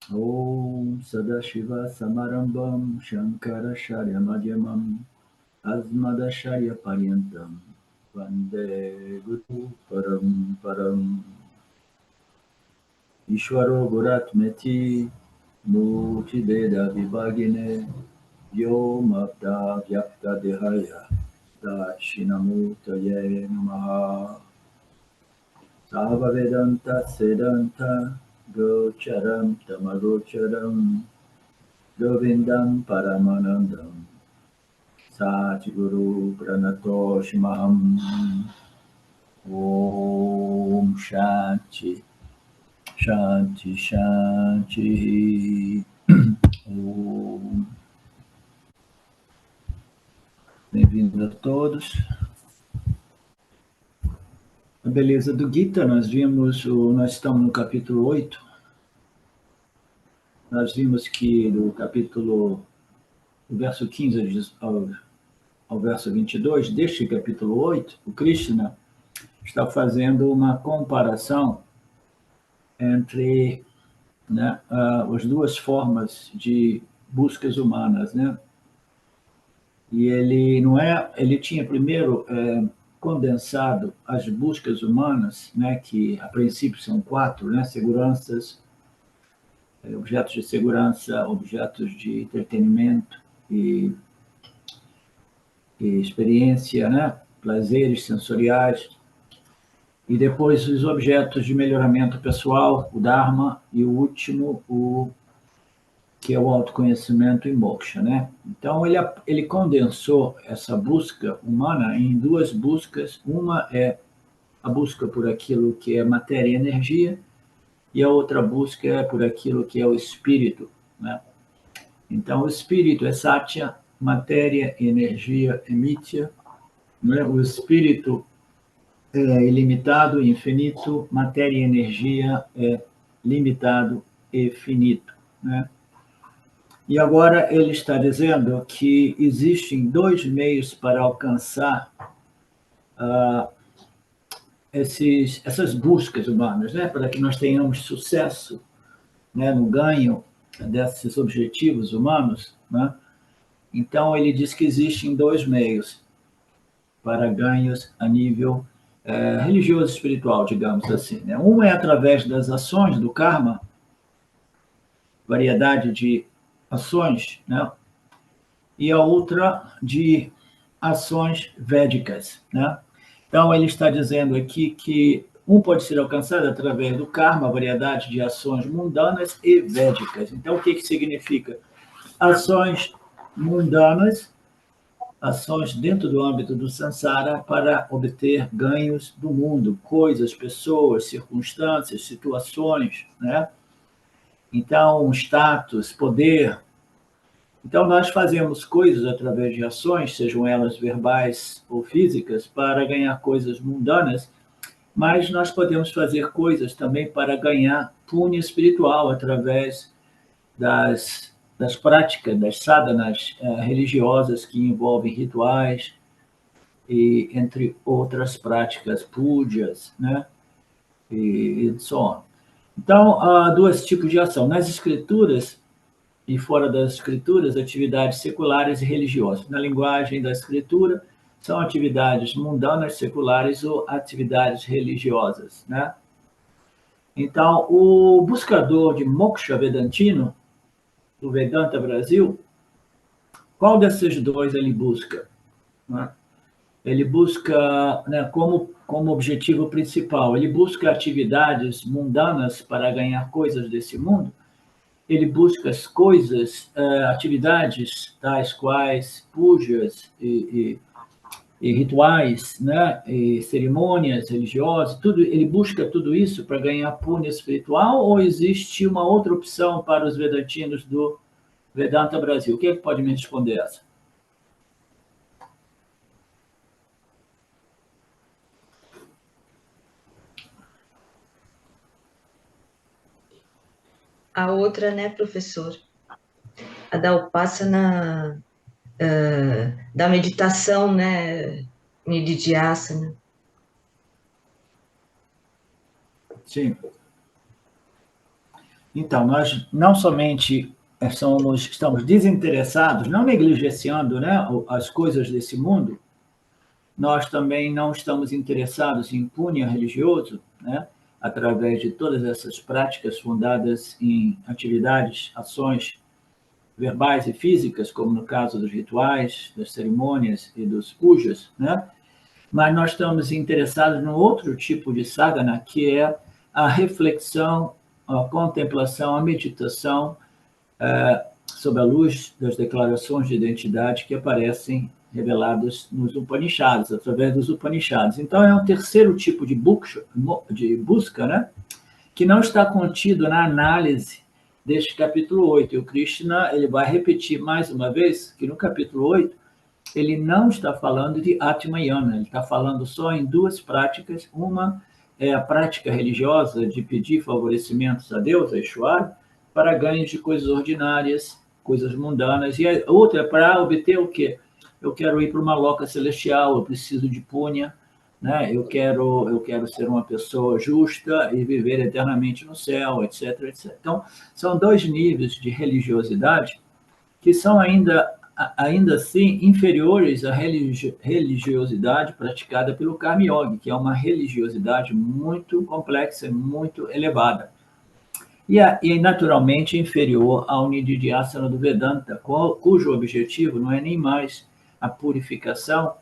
Om Sadashiva Samarambam Shankaracharya Madhyamam Asmadacharya Paryantam Vande Guru Param Ishvaro Guratmeti Murtideda Vibhagine Vyomabda Vyakta Dehaya Dakshinamurtaye Namaha Sava Vedanta Sedanta Gocharam Tamagocharam Govindam Paramanandam Satguru Pranatoshimaham Om Shanti Shanti Shanti Om. Bem-vindos a todos. A beleza do Gita, nós estamos no capítulo 8. Nós vimos que do verso 15 ao verso 22, deste capítulo 8, o Krishna está fazendo uma comparação entre, né, as duas formas de buscas humanas, né? E ele tinha primeiro condensado as buscas humanas, né, que a princípio são 4, né, seguranças, objetos de segurança, objetos de entretenimento e experiência, né, prazeres sensoriais, e depois os objetos de melhoramento pessoal, o Dharma, e o último, que é o autoconhecimento e moksha, né? Então, ele condensou essa busca humana em duas buscas. Uma é a busca por aquilo que é matéria e energia, e a outra busca é por aquilo que é o espírito, né? Então, o espírito é satya, matéria e energia é mitya, né? O espírito é ilimitado e infinito, matéria e energia é limitado e finito, né? E agora ele está dizendo que existem dois meios para alcançar essas buscas humanas, né? Para que nós tenhamos sucesso, né, no ganho desses objetivos humanos, né? Então ele diz que existem dois meios para ganhos a nível religioso e espiritual, digamos assim, né? Um é através das ações do karma, variedade de ações, né? E a outra de ações védicas, né? Então, ele está dizendo aqui que um pode ser alcançado através do karma, variedade de ações mundanas e védicas. Então, o que significa? Ações mundanas, ações dentro do âmbito do samsara para obter ganhos do mundo, coisas, pessoas, circunstâncias, situações, né? Então, status, poder. Então, nós fazemos coisas através de ações, sejam elas verbais ou físicas, para ganhar coisas mundanas, mas nós podemos fazer coisas também para ganhar punha espiritual através das práticas, das sadhanas religiosas que envolvem rituais e entre outras práticas, pujas, né? E so on. Então, há dois tipos de ação. Nas escrituras e fora das escrituras, atividades seculares e religiosas. Na linguagem da escritura, são atividades mundanas, seculares ou atividades religiosas, né? Então, o buscador de moksha vedantino, do Vedanta Brasil, qual desses dois ele busca, né? Ele busca, né, como objetivo principal, ele busca atividades mundanas para ganhar coisas desse mundo. Ele busca as coisas, atividades tais quais pujas e rituais, né, e cerimônias religiosas, tudo. Ele busca tudo isso para ganhar punha espiritual, ou existe uma outra opção para os vedantinos do Vedanta Brasil? Quem pode me responder essa? A outra, né, professor? A da Upasana, da meditação, né, Nididhyasana. Sim. Então, nós não somente estamos desinteressados, não negligenciando, né, as coisas desse mundo, nós também não estamos interessados em punha religioso, né, através de todas essas práticas fundadas em atividades, ações verbais e físicas, como no caso dos rituais, das cerimônias e dos pujas, né? Mas nós estamos interessados num outro tipo de sadhana, que é a reflexão, a contemplação, a meditação sob a luz das declarações de identidade que aparecem reveladas nos Upanishads, através dos Upanishads. Então, é um terceiro tipo de busca, né? Que não está contido na análise deste capítulo 8. E o Krishna ele vai repetir mais uma vez que no capítulo 8 ele não está falando de Atmayana, ele está falando só em duas práticas. Uma é a prática religiosa de pedir favorecimentos a Deus, a Ishvara, para ganhos de coisas ordinárias, coisas mundanas, e a outra é para obter o quê? Eu quero ir para uma loca celestial, eu preciso de punha, né? Eu quero ser uma pessoa justa e viver eternamente no céu, etc, etc. Então, são dois níveis de religiosidade que são ainda assim inferiores à religiosidade praticada pelo Karma Yoga, que é uma religiosidade muito complexa e muito elevada. E naturalmente inferior ao Nididhyasana do Vedanta, cujo objetivo não é nem mais a purificação,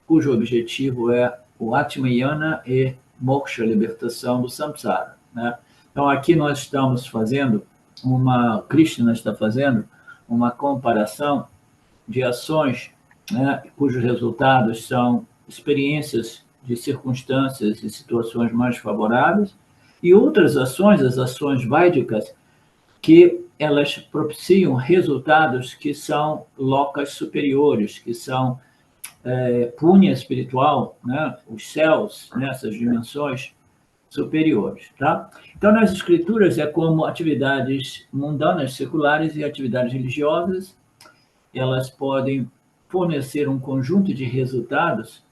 cujo objetivo é o Atmayana e Moksha, a libertação do samsara, né? Então, aqui nós estamos fazendo Krishna está fazendo uma comparação de ações, né, cujos resultados são experiências de circunstâncias e situações mais favoráveis, e outras ações, as ações vaidicas, que elas propiciam resultados que são locas superiores, que são punha espiritual, né, os céus, né, essas dimensões superiores, tá? Então, nas escrituras é como atividades mundanas, seculares e atividades religiosas, elas podem fornecer um conjunto de resultados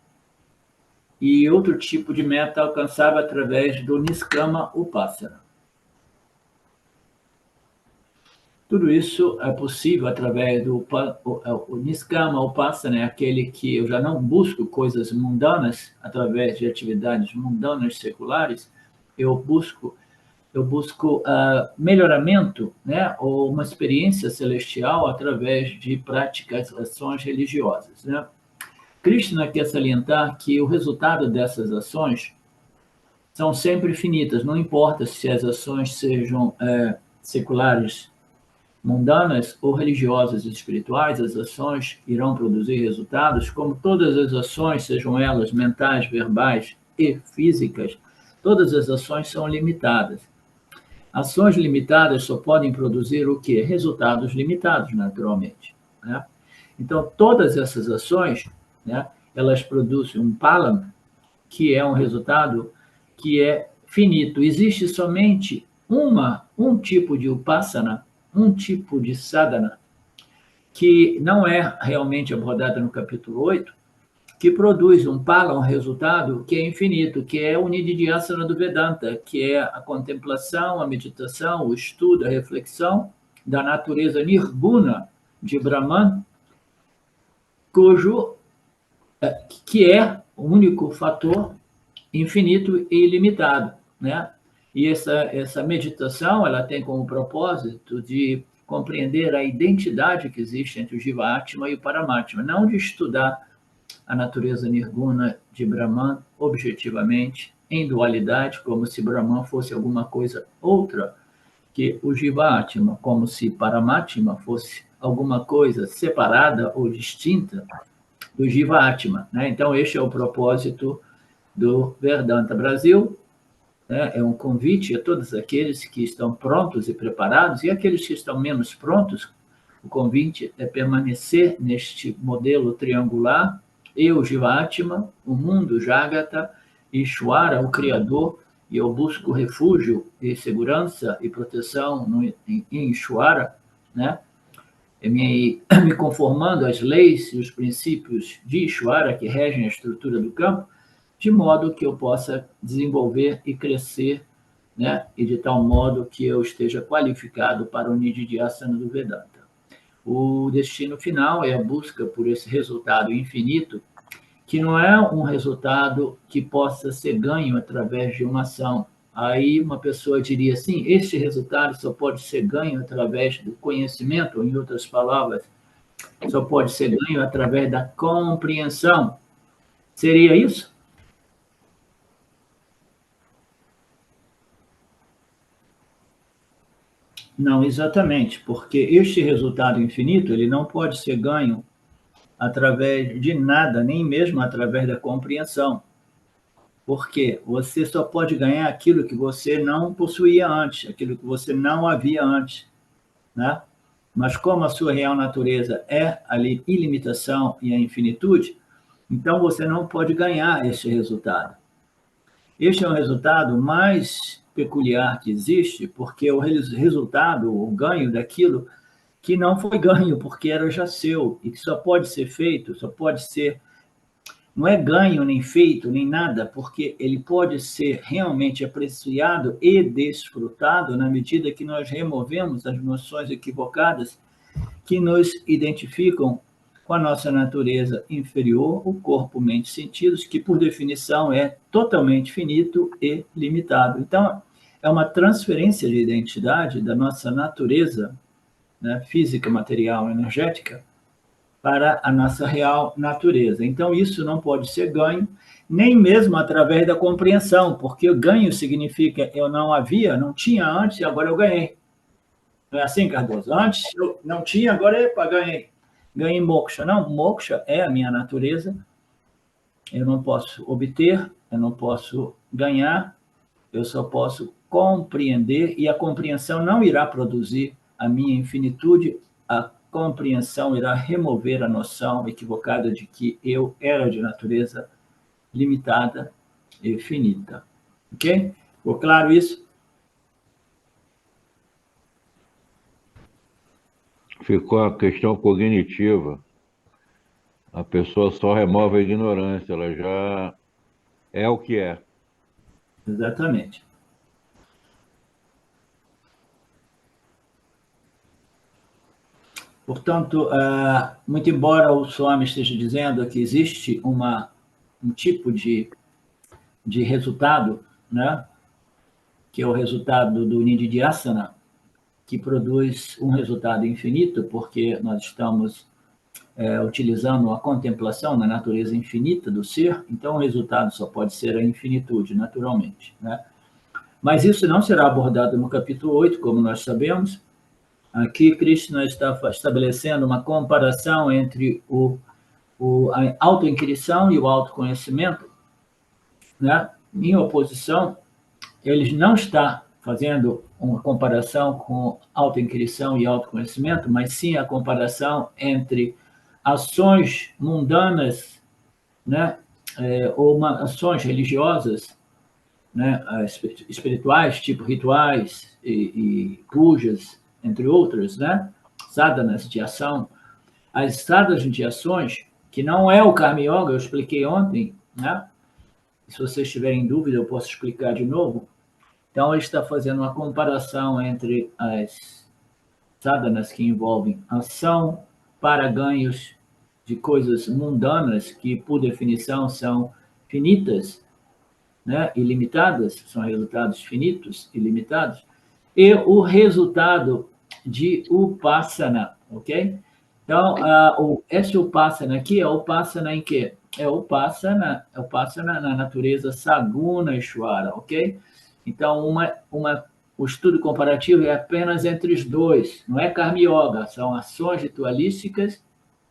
e outro tipo de meta alcançável através do Niskama Upasana. Tudo isso é possível através do o Niskama Upasana, é aquele que eu já não busco coisas mundanas através de atividades mundanas seculares, eu busco melhoramento, né, ou uma experiência celestial através de práticas, ações religiosas, né? Krishna quer salientar que o resultado dessas ações são sempre finitas, não importa se as ações sejam seculares, mundanas ou religiosas e espirituais, as ações irão produzir resultados, como todas as ações, sejam elas mentais, verbais e físicas, todas as ações são limitadas. Ações limitadas só podem produzir o quê? Resultados limitados, naturalmente, né? Então, todas essas ações, né, elas produzem um palam, que é um resultado que é finito. Existe somente um tipo de upasana, um tipo de sadhana, que não é realmente abordada no capítulo 8, que produz um resultado que é infinito, que é o Nididhyasana do Vedanta, que é a contemplação, a meditação, o estudo, a reflexão da natureza nirguna de Brahman, que é o único fator infinito e ilimitado, né? E essa meditação, ela tem como propósito de compreender a identidade que existe entre o Jiva-Atma e o Paramatma, não de estudar a natureza nirguna de Brahman objetivamente, em dualidade, como se Brahman fosse alguma coisa outra que o Jiva-Atma, como se Paramatma fosse alguma coisa separada ou distinta do Jiva-Atma, né? Então, este é o propósito do Vedanta Brasil, né? É um convite a todos aqueles que estão prontos e preparados, e aqueles que estão menos prontos, o convite é permanecer neste modelo triangular, eu, Jiva-Atma, o mundo, Jagata, Ishvara, o Criador, e eu busco refúgio e segurança e proteção em Ishvara, né? Me conformando às leis e os princípios de Ishvara que regem a estrutura do campo, de modo que eu possa desenvolver e crescer né? E de tal modo que eu esteja qualificado para o Nididhyasana do Vedanta. O destino final é a busca por esse resultado infinito, que não é um resultado que possa ser ganho através de uma ação. Aí uma pessoa diria assim, este resultado só pode ser ganho através do conhecimento, ou em outras palavras, só pode ser ganho através da compreensão. Seria isso? Não, exatamente, porque este resultado infinito, ele não pode ser ganho através de nada, nem mesmo através da compreensão. Porque você só pode ganhar aquilo que você não possuía antes, aquilo que você não havia antes, né? Mas como a sua real natureza é a ilimitação e a infinitude, então você não pode ganhar esse resultado. Este é o resultado mais peculiar que existe, porque é o resultado, o ganho daquilo que não foi ganho, porque era já seu, e que só pode ser feito, só pode ser, não é ganho nem feito, nem nada, porque ele pode ser realmente apreciado e desfrutado na medida que nós removemos as noções equivocadas que nos identificam com a nossa natureza inferior, o corpo, mente, sentidos, que por definição é totalmente finito e limitado. Então, é uma transferência de identidade da nossa natureza, né, física, material, energética, para a nossa real natureza. Então, isso não pode ser ganho, nem mesmo através da compreensão, porque ganho significa eu não havia, não tinha antes e agora eu ganhei. Não é assim, Cardoso? Antes eu não tinha, agora eu ganhei. Ganhei moksha. Não, moksha é a minha natureza. Eu não posso obter, eu não posso ganhar, eu só posso compreender, e a compreensão não irá produzir a minha infinitude, a compreensão irá remover a noção equivocada de que eu era de natureza limitada e finita. Ok? Ficou claro isso? Ficou a questão cognitiva. A pessoa só remove a ignorância, ela já é o que é. Exatamente. Portanto, muito embora o Swami esteja dizendo que existe um tipo de resultado, né, que é o resultado do Nididhyasana, que produz um resultado infinito, porque nós estamos utilizando a contemplação na natureza infinita do ser, então o resultado só pode ser a infinitude, naturalmente, né? Mas isso não será abordado no capítulo 8, como nós sabemos. Aqui, Krishna está estabelecendo uma comparação entre a autoinquirição e o autoconhecimento, né? Em oposição, ele não está fazendo uma comparação com autoinquirição e autoconhecimento, mas sim a comparação entre ações mundanas, né? Ou ações religiosas, né? Espirituais, tipo rituais e pujas, entre outras, né? Sadhanas de ação. As sadhanas de ações, que não é o Karma Yoga, eu expliquei ontem, né? Se vocês tiverem dúvida, eu posso explicar de novo. Então, ele está fazendo uma comparação entre as sadhanas que envolvem ação para ganhos de coisas mundanas, que, por definição, são finitas, né, ilimitadas, são resultados finitos, ilimitados, e o resultado de Upasana, ok? Então, esse Upasana aqui é Upasana em quê? É Upasana na natureza Saguna Ishvara, ok? Então, o estudo comparativo é apenas entre os dois, não é Karma Yoga, são ações ritualísticas,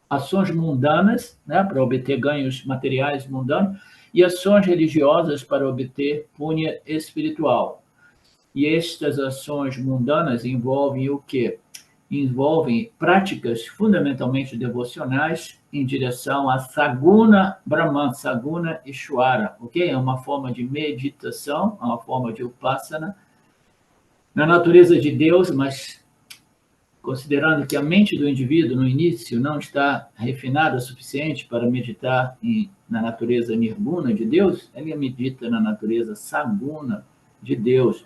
ações mundanas, né, para obter ganhos materiais mundanos, e ações religiosas para obter punya espiritual. E estas ações mundanas envolvem o quê? Envolvem práticas fundamentalmente devocionais em direção a Saguna Brahman, Saguna Ishvara, ok? É uma forma de meditação, é uma forma de Upasana, na natureza de Deus, mas considerando que a mente do indivíduo, no início, não está refinada o suficiente para meditar na natureza nirguna de Deus, ele medita na natureza saguna de Deus.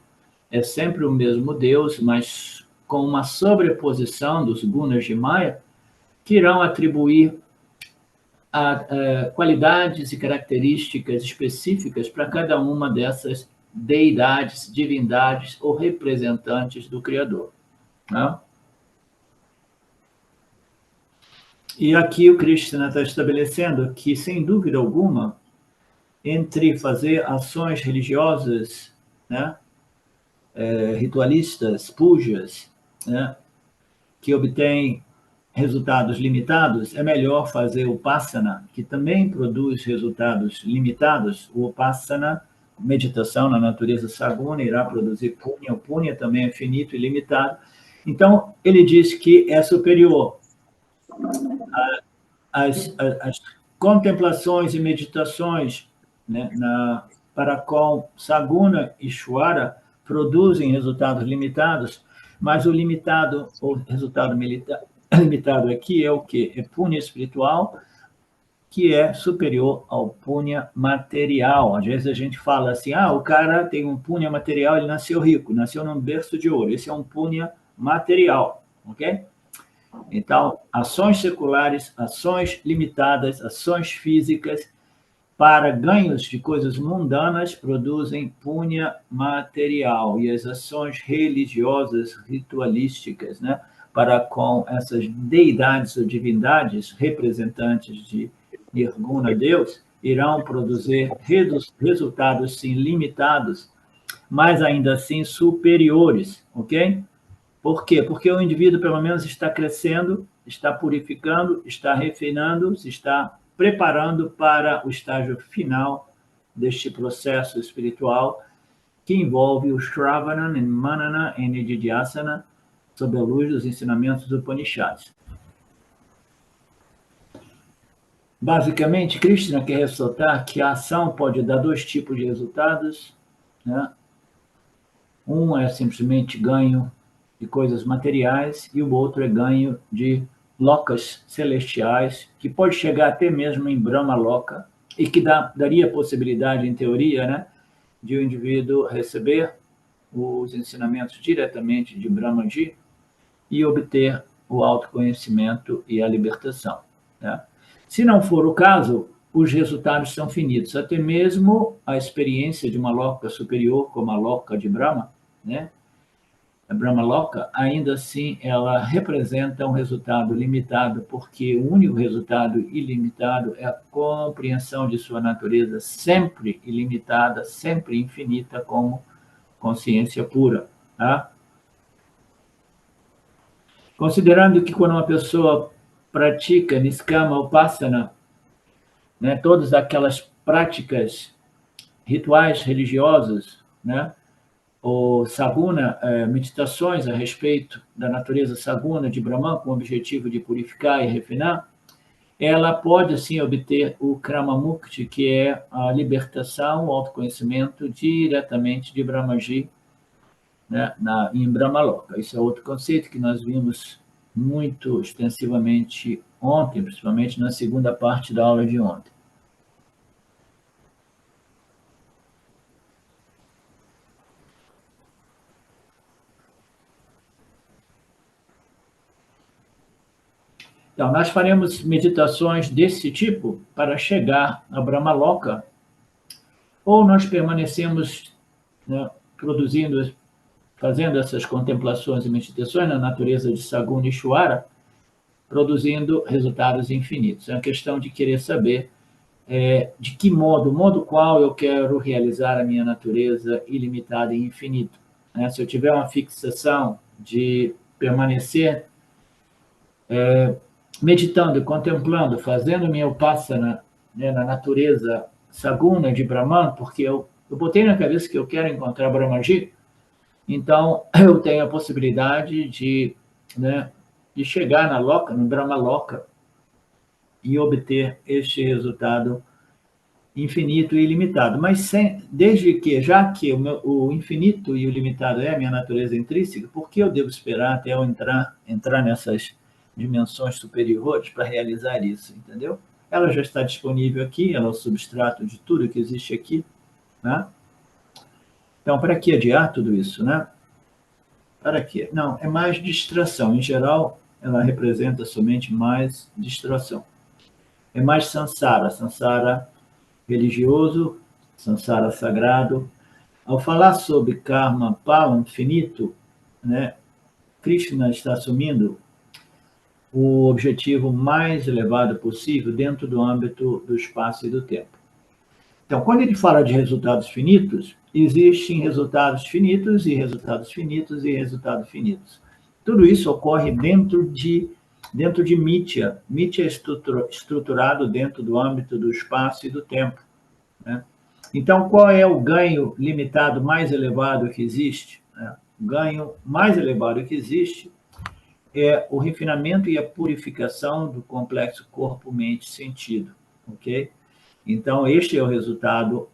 é sempre o mesmo Deus, mas com uma sobreposição dos gunas de Maya, que irão atribuir qualidades e características específicas para cada uma dessas deidades, divindades ou representantes do Criador. Né? E aqui o Krishna está estabelecendo que, sem dúvida alguma, entre fazer ações religiosas, né, ritualistas, pujas, né, que obtêm resultados limitados, é melhor fazer o Upasana, que também produz resultados limitados. O Upasana, meditação na natureza saguna, irá produzir Punya. O Punya também é finito e limitado. Então, ele diz que é superior às contemplações e meditações, né, para com Saguna e Shwara produzem resultados limitados, mas o limitado, o resultado limitado aqui é o quê? É Punya espiritual, que é superior ao Punya material. Às vezes a gente fala assim, o cara tem um Punya material, ele nasceu rico, nasceu num berço de ouro. Esse é um Punya material, ok? Então, ações seculares, ações limitadas, ações físicas, para ganhos de coisas mundanas, produzem punha material. E as ações religiosas, ritualísticas, né, para com essas deidades ou divindades, representantes de Nirguna, Deus, irão produzir resultados, sim, limitados, mas ainda assim superiores, ok? Por quê? Porque o indivíduo, pelo menos, está crescendo, está purificando, está refinando, se está preparando para o estágio final deste processo espiritual que envolve o Shravana, Manana e Nididhyasana sob a luz dos ensinamentos do Upanishads. Basicamente, Krishna quer ressaltar que a ação pode dar dois tipos de resultados, né? Um é simplesmente ganho de coisas materiais e o outro é ganho de lokas celestiais, que pode chegar até mesmo em Brahma Loka, e que daria possibilidade, em teoria, né, de o indivíduo receber os ensinamentos diretamente de Brahmaji e obter o autoconhecimento e a libertação. Né? Se não for o caso, os resultados são finitos, até mesmo a experiência de uma loka superior, como a loka de Brahma, né? A Brahma Loka, ainda assim, ela representa um resultado limitado, porque o único resultado ilimitado é a compreensão de sua natureza sempre ilimitada, sempre infinita, como consciência pura. Tá? Considerando que quando uma pessoa pratica Niskama Upasana, né, todas aquelas práticas rituais religiosos, né, ou Saguna, meditações a respeito da natureza Saguna de Brahman, com o objetivo de purificar e refinar, ela pode, sim, obter o Kramamukti, que é a libertação, o autoconhecimento diretamente de Brahmaji, né, em Brahmaloka. Isso é outro conceito que nós vimos muito extensivamente ontem, principalmente na segunda parte da aula de ontem. Então, nós faremos meditações desse tipo para chegar a Brahmaloka, ou nós permanecemos, né, fazendo essas contemplações e meditações na natureza de Saguna e Shwara, produzindo resultados infinitos. É uma questão de querer saber de que modo qual eu quero realizar a minha natureza ilimitada e infinita. Né? Se eu tiver uma fixação de permanecer meditando, contemplando, fazendo minha upasana, né, na natureza saguna de Brahman, porque eu botei na cabeça que eu quero encontrar Brahmaji, então eu tenho a possibilidade de, né, de chegar na Loka, no Brahma Loka, e obter este resultado infinito e ilimitado. Mas já que o infinito e o limitado é a minha natureza intrínseca, por que eu devo esperar até eu entrar nessas dimensões superiores para realizar isso, entendeu? Ela já está disponível aqui, ela é o substrato de tudo que existe aqui, né? Então, para que adiar tudo isso, né? Para quê? Não, é mais distração. Em geral, ela representa somente mais distração. É mais samsara, samsara religioso, samsara sagrado. Ao falar sobre karma palam, finito, né, Krishna está assumindo o objetivo mais elevado possível dentro do âmbito do espaço e do tempo. Então, quando ele fala de resultados finitos, existem resultados finitos e resultados finitos e resultados finitos. Tudo isso ocorre dentro de Mitya. Mitya é estruturado dentro do âmbito do espaço e do tempo, né? Então, qual é o ganho limitado mais elevado que existe? O ganho mais elevado que existe é o refinamento e a purificação do complexo corpo, mente, sentido, ok? Então, este é o resultado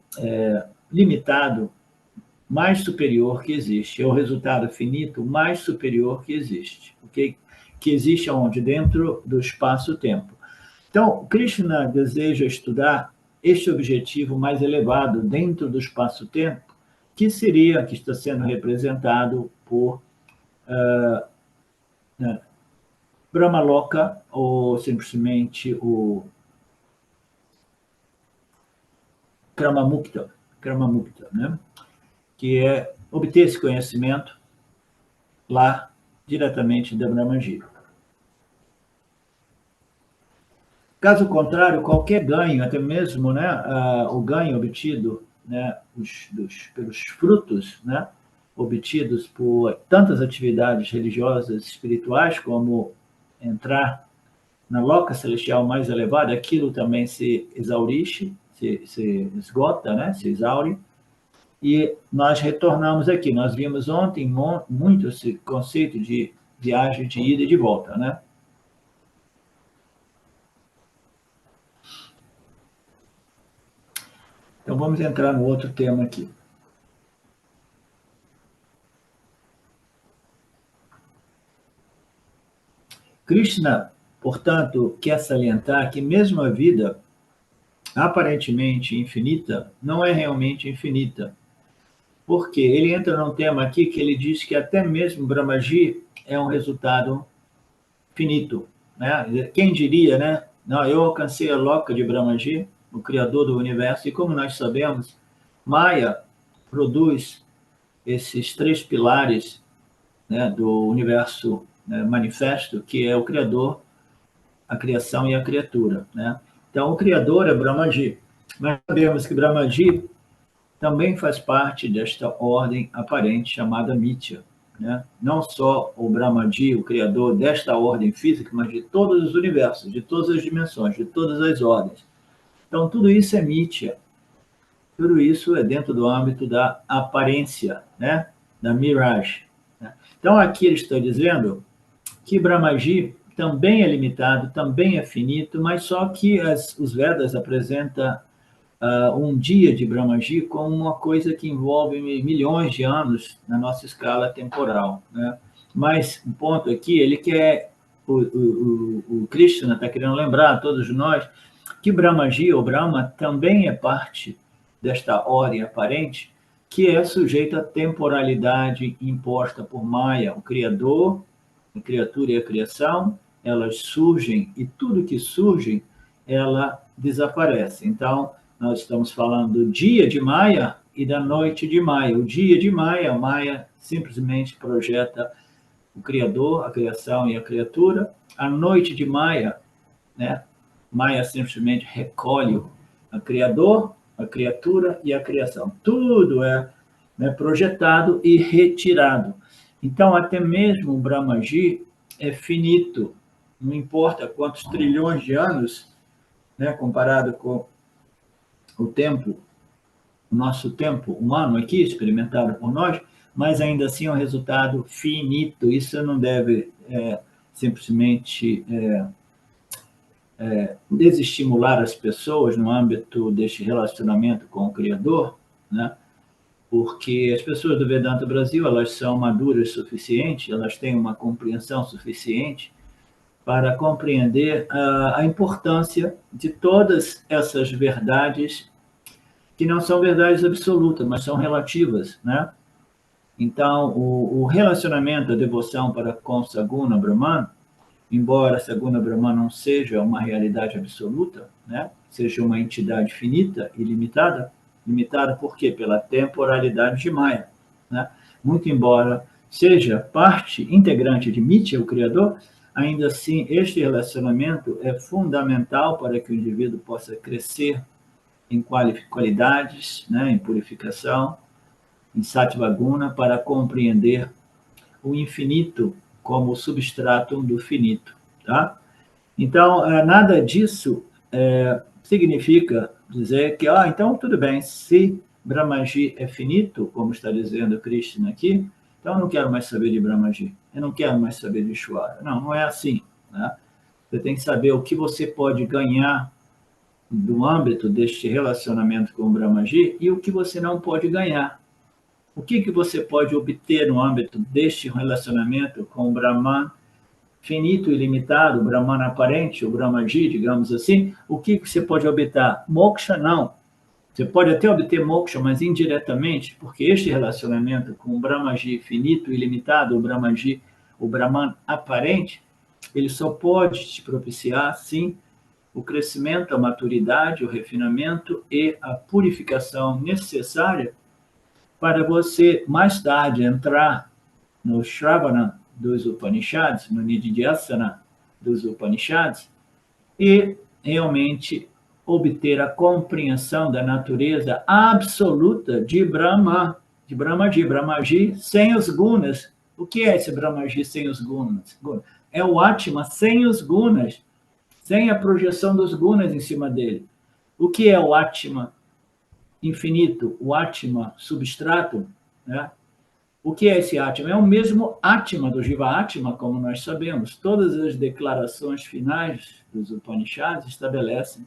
limitado mais superior que existe, é o resultado finito mais superior que existe, ok? Que existe onde? Dentro do espaço-tempo. Então, Krishna deseja estudar este objetivo mais elevado dentro do espaço-tempo, que está sendo representado por Brahmaloka, ou simplesmente o Kramamukta, né? Que é obter esse conhecimento lá diretamente da Brahmanji. Caso contrário, qualquer ganho, até mesmo, né, o ganho obtido, né, pelos frutos, né, obtidos por tantas atividades religiosas, espirituais, como entrar na loca celestial mais elevada, aquilo também se exaurixe, se esgota, né, se exaure, e nós retornamos aqui. Nós vimos ontem muito esse conceito de viagem de ida e de volta, né? Então, vamos entrar no outro tema aqui. Krishna, portanto, quer salientar que mesmo a vida aparentemente infinita não é realmente infinita. Porque ele entra num tema aqui que ele diz que até mesmo Brahmaji é um resultado finito, né? Quem diria, né? Não, eu alcancei a loca de Brahmaji, o criador do universo, e como nós sabemos, Maya produz esses três pilares, né, do universo, né, manifesto, que é o criador, a criação e a criatura, né? Então, o criador é Brahmaji. Mas sabemos que Brahmaji também faz parte desta ordem aparente chamada Mitya, né? Não só o Brahmaji, o criador desta ordem física, mas de todos os universos, de todas as dimensões, de todas as ordens. Então, tudo isso é Mitya. Tudo isso é dentro do âmbito da aparência, né? Da mirage, né? Então, aqui ele está dizendo que Brahmaji também é limitado, também é finito, mas só que os Vedas apresentam um dia de Brahmaji como uma coisa que envolve milhões de anos na nossa escala temporal, né? Mas o ponto aqui, ele quer, o Krishna está querendo lembrar a todos nós que Brahmaji, ou Brahma, também é parte desta ordem aparente, que é sujeita à temporalidade imposta por Maya, o Criador, a criatura e a criação, elas surgem, e tudo que surge, ela desaparece. Então, nós estamos falando do dia de Maya e da noite de Maya. O dia de Maya, Maya simplesmente projeta o Criador, a criação e a criatura. A noite de Maya, né? Maya simplesmente recolhe o Criador, a criatura e a criação. Tudo é, né, projetado e retirado. Então, até mesmo o Brahmaji é finito. Não importa quantos trilhões de anos, né, comparado com o tempo, o nosso tempo humano aqui, experimentado por nós, mas ainda assim é um resultado finito. Isso não deve simplesmente desestimular as pessoas no âmbito deste relacionamento com o Criador, né? Porque as pessoas do Vedanta Brasil, elas são maduras o suficiente, elas têm uma compreensão suficiente para compreender a importância de todas essas verdades que não são verdades absolutas, mas são relativas, né? Então, o relacionamento, a devoção para com Saguna Brahman, embora Saguna Brahman não seja uma realidade absoluta, né? Seja uma entidade finita e limitada, limitada por quê? Pela temporalidade de Maya, né? Muito embora seja parte integrante de Mitya, o Criador, ainda assim, este relacionamento é fundamental para que o indivíduo possa crescer em qualidades, né? Em purificação, em Sattva Guna, para compreender o infinito como substrato do finito, tá? Então, nada disso significa dizer que, então tudo bem, se Brahmaji é finito, como está dizendo Krishna aqui, então eu não quero mais saber de Brahmaji, eu não quero mais saber de Ishvara. Não, não é assim, né? Você tem que saber o que você pode ganhar do âmbito deste relacionamento com o Brahmaji e o que você não pode ganhar. O que você pode obter no âmbito deste relacionamento com o Brahman finito e limitado, o Brahman aparente, o Brahmaji, digamos assim? O que você pode obter? Moksha, não. Você pode até obter moksha, mas indiretamente, porque este relacionamento com o Brahmaji finito e limitado, o Brahmaji, o Brahman aparente, ele só pode te propiciar, sim, o crescimento, a maturidade, o refinamento e a purificação necessária para você, mais tarde, entrar no Shravana dos Upanishads, no Nididhyasana dos Upanishads, e realmente obter a compreensão da natureza absoluta de Brahma, de Brahmaji, sem os gunas. O que é esse Brahmaji sem os gunas? É o Atma sem os gunas, sem a projeção dos gunas em cima dele. O que é o Atma infinito, o Atma substrato, né? O que é esse Atma? É o mesmo Atma do Jiva Atma, como nós sabemos. Todas as declarações finais dos Upanishads estabelecem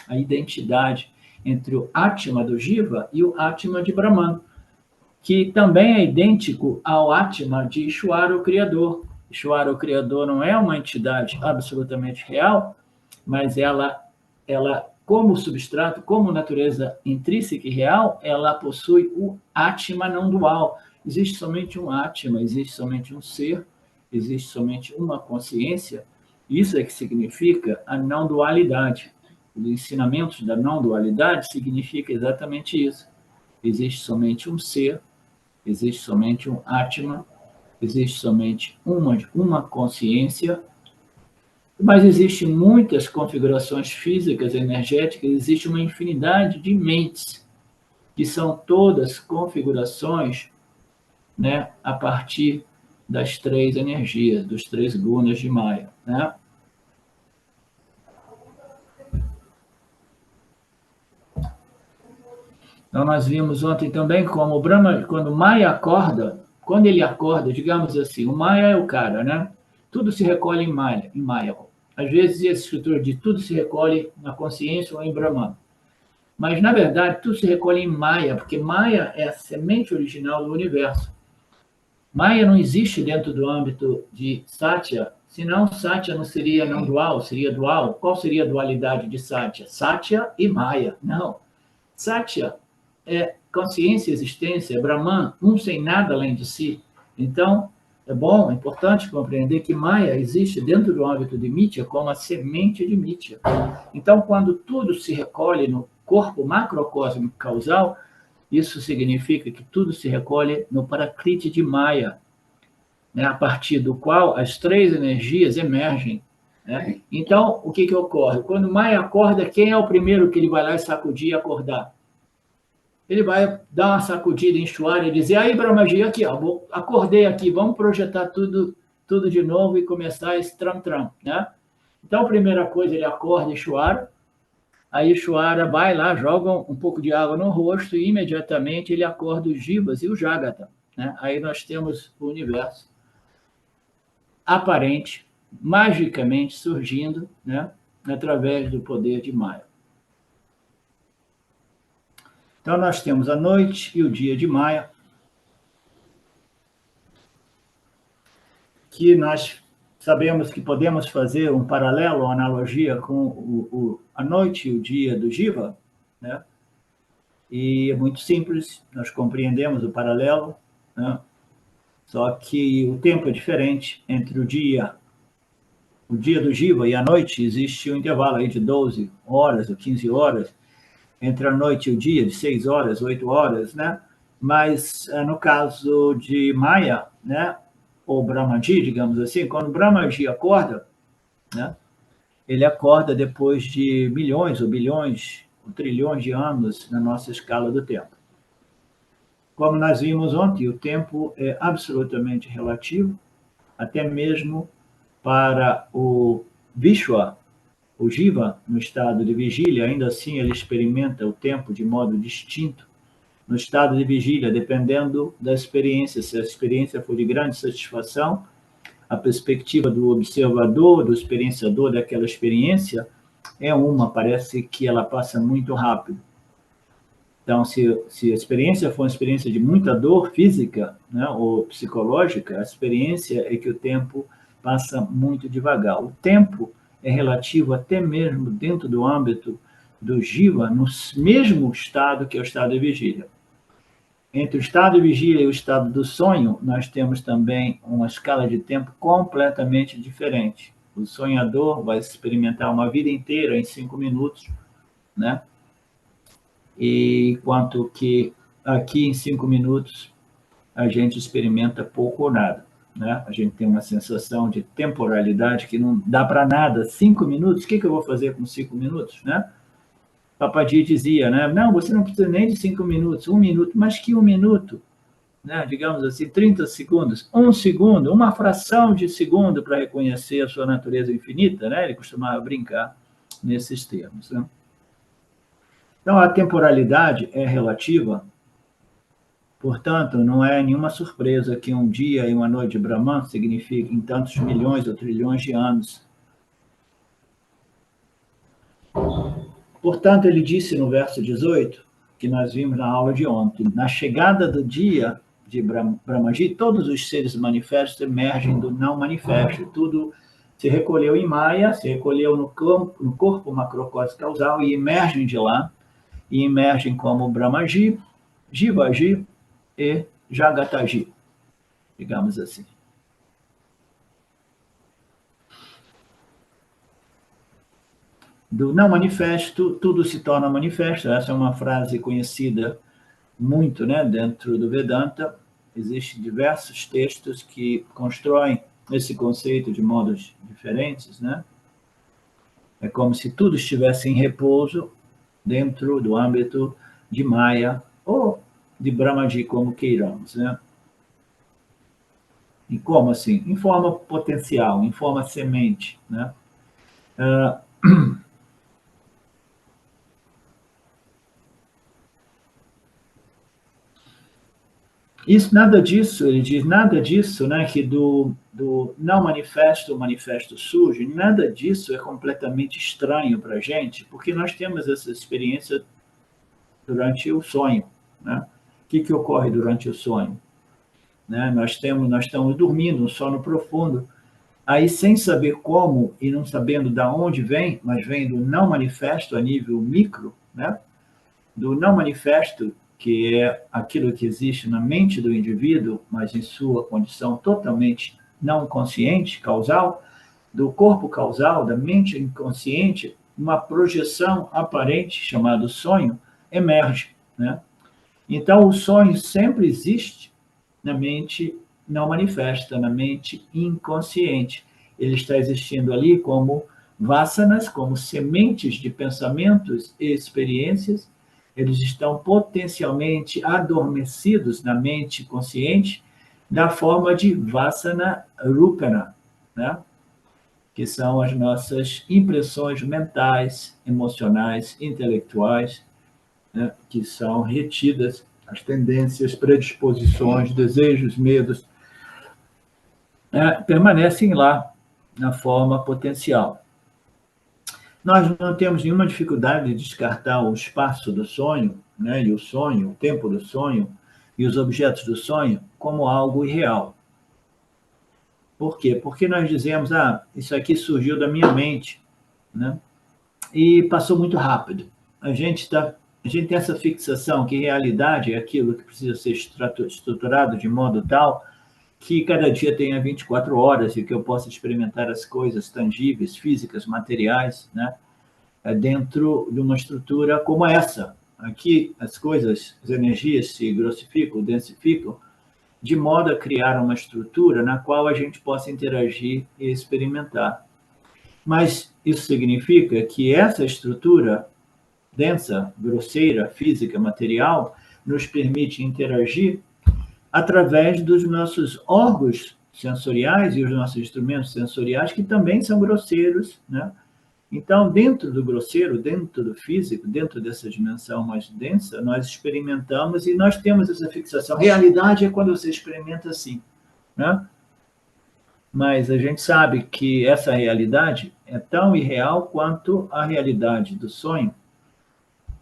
a identidade entre o Atma do Jiva e o Atma de Brahman, que também é idêntico ao Atma de Ishvara, o Criador. Ishvara, o Criador, não é uma entidade absolutamente real, mas ela como substrato, como natureza intrínseca e real, ela possui o Atma não dual. Existe somente um Atma, existe somente um ser, existe somente uma consciência. Isso é que significa a não dualidade. Os ensinamentos da não dualidade significa exatamente isso. Existe somente um ser, existe somente um Atma, existe somente uma consciência, mas existem muitas configurações físicas, energéticas, existe uma infinidade de mentes, que são todas configurações, né, a partir das três energias, dos três gunas de Maya, né? Então, nós vimos ontem também como o Brahma, quando Maya acorda, quando ele acorda, digamos assim, o Maya é o cara, né? Tudo se recolhe em Maya. Às vezes, esse escritor diz tudo se recolhe na consciência ou em Brahman. Mas, na verdade, tudo se recolhe em Maya, porque Maya é a semente original do universo. Maya não existe dentro do âmbito de Satya, senão Satya não seria não dual, seria dual. Qual seria a dualidade de Satya? Satya e Maya. Não. Satya é consciência e existência, é Brahman, um sem nada além de si. Então, é importante compreender que Maya existe dentro do âmbito de Mitya como a semente de Mitya. Então, quando tudo se recolhe no corpo macrocósmico causal, isso significa que tudo se recolhe no Prakriti de Maya, né, a partir do qual as três energias emergem. Né? Então, o que ocorre? Quando Maya acorda, quem é o primeiro que ele vai lá e sacudir e acordar? Ele vai dar uma sacudida em Ishvara e dizer, aí, Brahmaji, aqui, ó, acordei aqui, vamos projetar tudo de novo e começar esse tram-tram, né? Então, a primeira coisa, ele acorda Ishvara, aí Ishvara vai lá, joga um pouco de água no rosto e imediatamente ele acorda os Jivas e o Jagata, né? Aí nós temos o universo aparente, magicamente surgindo, né? Através do poder de Maya. Então, nós temos a noite e o dia de Maya, que nós sabemos que podemos fazer um paralelo, uma analogia com a noite e o dia do Jiva, né? E é muito simples, nós compreendemos o paralelo, né? Só que o tempo é diferente entre o dia do Jiva e a noite, existe um intervalo aí de 12 horas ou 15 horas, entre a noite e o dia, de 6 horas, 8 horas, né? Mas no caso de Maya, né, ou Brahmaji, digamos assim, quando Brahmaji acorda, né, ele acorda depois de milhões ou bilhões ou trilhões de anos na nossa escala do tempo. Como nós vimos ontem, o tempo é absolutamente relativo, até mesmo para o Vishwa, o Jiva, no estado de vigília, ainda assim ele experimenta o tempo de modo distinto no estado de vigília, dependendo da experiência. Se a experiência for de grande satisfação, a perspectiva do observador, do experienciador daquela experiência é parece que ela passa muito rápido. Então, se a experiência for uma experiência de muita dor física, né, ou psicológica, a experiência é que o tempo passa muito devagar. O tempo é relativo até mesmo dentro do âmbito do Jiva, no mesmo estado que é o estado de vigília. Entre o estado de vigília e o estado do sonho, nós temos também uma escala de tempo completamente diferente. O sonhador vai experimentar uma vida inteira em 5 minutos, né? Enquanto que aqui em 5 minutos a gente experimenta pouco ou nada, né? A gente tem uma sensação de temporalidade que não dá para nada. 5 minutos, o que eu vou fazer com 5 minutos, né? Papaji dizia, né? Não, você não precisa nem de 5 minutos, 1 minuto, mas que 1 minuto, né? Digamos assim, 30 segundos, 1 segundo, uma fração de segundo para reconhecer a sua natureza infinita, né? Ele costumava brincar nesses termos, né? Então, a temporalidade é relativa, portanto, não é nenhuma surpresa que um dia e uma noite de Brahman signifiquem tantos milhões ou trilhões de anos. Portanto, ele disse no verso 18, que nós vimos na aula de ontem, na chegada do dia de Brahmaji, todos os seres manifestos emergem do não manifesto, tudo se recolheu em Maya, se recolheu no corpo macrocósmico causal e emergem de lá, e emergem como Brahmaji, Jivaji e Jagataji, digamos assim. Do não manifesto, tudo se torna manifesto. Essa é uma frase conhecida muito, né, dentro do Vedanta. Existem diversos textos que constroem esse conceito de modos diferentes, né? É como se tudo estivesse em repouso dentro do âmbito de Maya ou de Brahmaji, como queiramos, né? E como assim? Em forma potencial, em forma semente, né? Isso, nada disso, ele diz, nada disso, né, que do não manifesto, o manifesto surge, nada disso é completamente estranho para a gente, porque nós temos essa experiência durante o sonho, né? O que ocorre durante o sonho? Né? Nós estamos dormindo, um sono profundo, aí sem saber como e não sabendo de onde vem, mas vem do não manifesto a nível micro, né? Do não manifesto, que é aquilo que existe na mente do indivíduo, mas em sua condição totalmente não consciente, causal, do corpo causal, da mente inconsciente, uma projeção aparente, chamada sonho, emerge, né? Então, o sonho sempre existe na mente não manifesta, na mente inconsciente. Ele está existindo ali como vasanas, como sementes de pensamentos e experiências. Eles estão potencialmente adormecidos na mente consciente da forma de vasana rupana, né? Que são as nossas impressões mentais, emocionais, intelectuais, né? Que são retidas, as tendências, predisposições, desejos, medos, permanecem lá na forma potencial. Nós não temos nenhuma dificuldade de descartar o espaço do sonho, né, e o sonho, o tempo do sonho, e os objetos do sonho como algo irreal. Por quê? Porque nós dizemos, isso aqui surgiu da minha mente, né, e passou muito rápido. A gente está a gente tem essa fixação que realidade é aquilo que precisa ser estruturado de modo tal que cada dia tenha 24 horas e que eu possa experimentar as coisas tangíveis, físicas, materiais, né? Dentro de uma estrutura como essa. Aqui as coisas, as energias se grossificam, densificam, de modo a criar uma estrutura na qual a gente possa interagir e experimentar. Mas isso significa que essa estrutura densa, grosseira, física, material, nos permite interagir através dos nossos órgãos sensoriais e os nossos instrumentos sensoriais, que também são grosseiros, né? Então, dentro do grosseiro, dentro do físico, dentro dessa dimensão mais densa, nós experimentamos e nós temos essa fixação. Realidade é quando você experimenta assim, né? Mas a gente sabe que essa realidade é tão irreal quanto a realidade do sonho,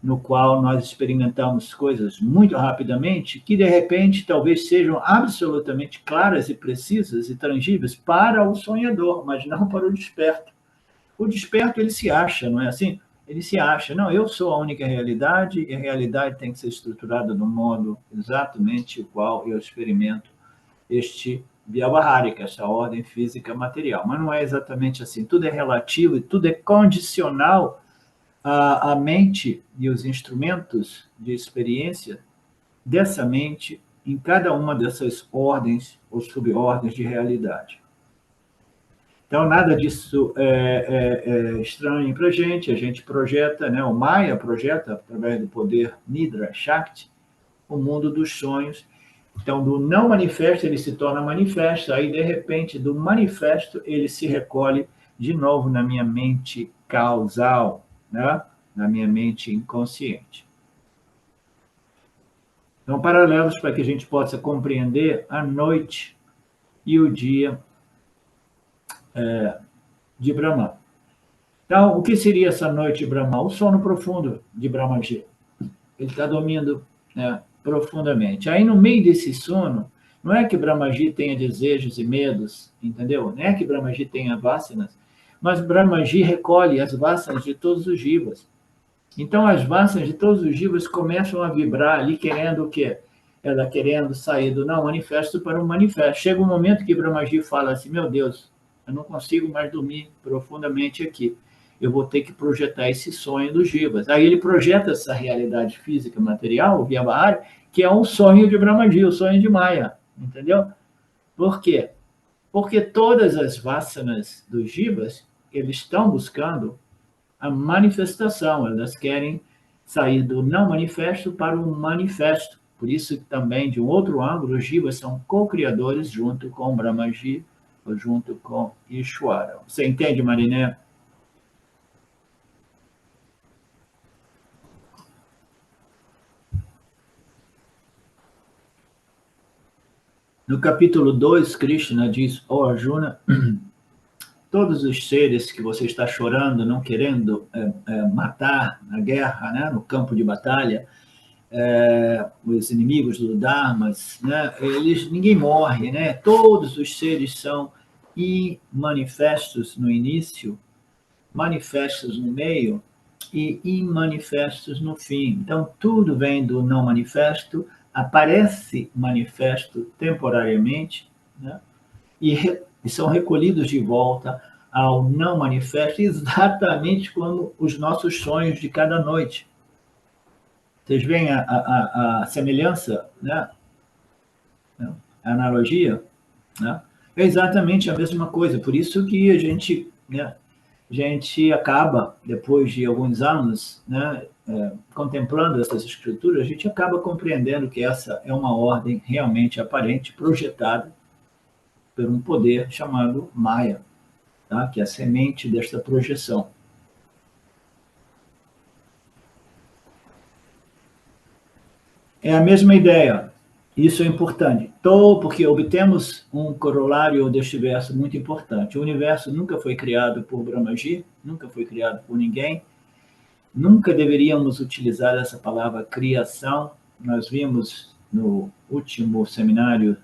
no qual nós experimentamos coisas muito rapidamente, que de repente talvez sejam absolutamente claras e precisas e tangíveis para o sonhador, mas não para o desperto. O desperto, ele se acha, não é assim? Ele se acha, não, eu sou a única realidade e a realidade tem que ser estruturada do modo exatamente o qual eu experimento este Vyavahārika, essa ordem física material. Mas não é exatamente assim. Tudo é relativo e tudo é condicional à mente e os instrumentos de experiência dessa mente em cada uma dessas ordens ou subordens de realidade. Então, nada disso é estranho para a gente projeta, né? O Maya projeta, através do poder Nidra Shakti, o mundo dos sonhos. Então, do não manifesto, ele se torna manifesto, aí, de repente, do manifesto, ele se recolhe de novo na minha mente causal, né? Na minha mente inconsciente. Então, paralelos para que a gente possa compreender a noite e o dia de Brahma. Então, o que seria essa noite de Brahma? O sono profundo de Brahmaji. Ele está dormindo, né, profundamente. Aí, no meio desse sono, não é que Brahmaji tenha desejos e medos, entendeu? Não é que Brahmaji tenha vasanas, mas Brahmaji recolhe as vasanas de todos os jivas. Então, as vasanas de todos os jivas começam a vibrar ali, querendo o quê? Ela querendo sair do não manifesto para o manifesto. Chega um momento que Brahmaji fala assim, meu Deus, eu não consigo mais dormir profundamente aqui. Eu vou ter que projetar esse sonho dos jivas. Aí ele projeta essa realidade física, material, o Vyavahara, que é um sonho de Brahmaji, o sonho de Maya, entendeu? Por quê? Porque todas as vasanas dos jivas, eles estão buscando a manifestação, elas querem sair do não manifesto para o manifesto. Por isso que também, de um outro ângulo, os jivas são co-criadores junto com Brahmaji, ou junto com Ishwara. Você entende, Mariné? No capítulo 2, Krishna diz, ó Arjuna, todos os seres que você está chorando, não querendo matar na guerra, né, no campo de batalha, os inimigos do Dharma, né, ninguém morre, né? Todos os seres são imanifestos no início, manifestos no meio e imanifestos no fim. Então, tudo vem do não manifesto, aparece manifesto temporariamente, né? E são recolhidos de volta ao não manifesto, exatamente como os nossos sonhos de cada noite. Vocês veem a semelhança, né? A analogia, né? É exatamente a mesma coisa. Por isso que a gente acaba, depois de alguns anos, né, contemplando essas escrituras, a gente acaba compreendendo que essa é uma ordem realmente aparente, projetada por um poder chamado Maya, tá? Que é a semente desta projeção. É a mesma ideia. Isso é importante. Porque obtemos um corolário deste verso muito importante. O universo nunca foi criado por Brahmaji, nunca foi criado por ninguém. Nunca deveríamos utilizar essa palavra criação. Nós vimos no último seminário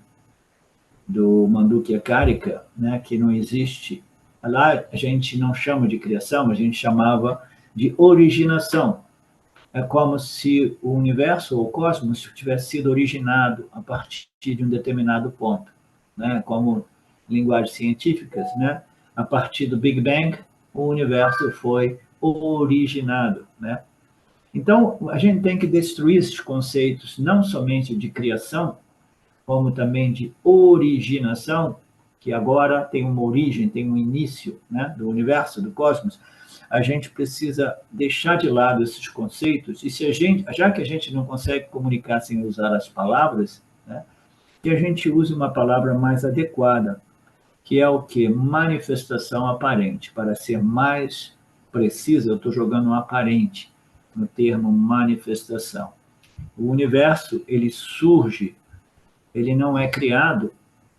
do Mandukya Karika, né, que não existe. Lá a gente não chama de criação, a gente chamava de originação. é como se o universo ou o cosmos tivesse sido originado a partir de um determinado ponto, né? Como linguagens científicas, né? A partir do Big Bang, o universo foi originado, né? Então, a gente tem que destruir esses conceitos, não somente de criação, como também de originação, que agora tem uma origem, tem um início, né, do universo, do cosmos. A gente precisa deixar de lado esses conceitos, e se a gente, já que a gente não consegue comunicar sem usar as palavras, né, que a gente use uma palavra mais adequada, que é o quê? Manifestação aparente. Para ser mais preciso, eu estou jogando um aparente no termo manifestação. O universo, ele surge, ele não é criado,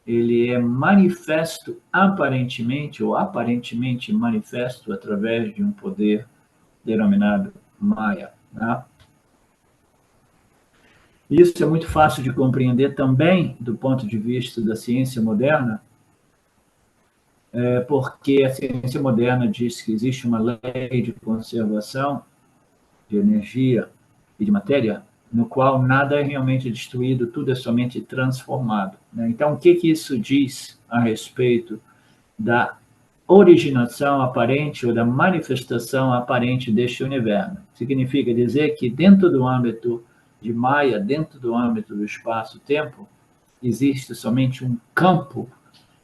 ele é manifesto aparentemente, ou aparentemente manifesto através de um poder denominado Maya. Tá? Isso é muito fácil de compreender também do ponto de vista da ciência moderna, porque a ciência moderna diz que existe uma lei de conservação de energia e de matéria, no qual nada é realmente destruído, tudo é somente transformado. Né? Então, o que isso diz a respeito da originação aparente ou da manifestação aparente deste universo? Significa dizer que dentro do âmbito de Maya, dentro do âmbito do espaço-tempo, existe somente um campo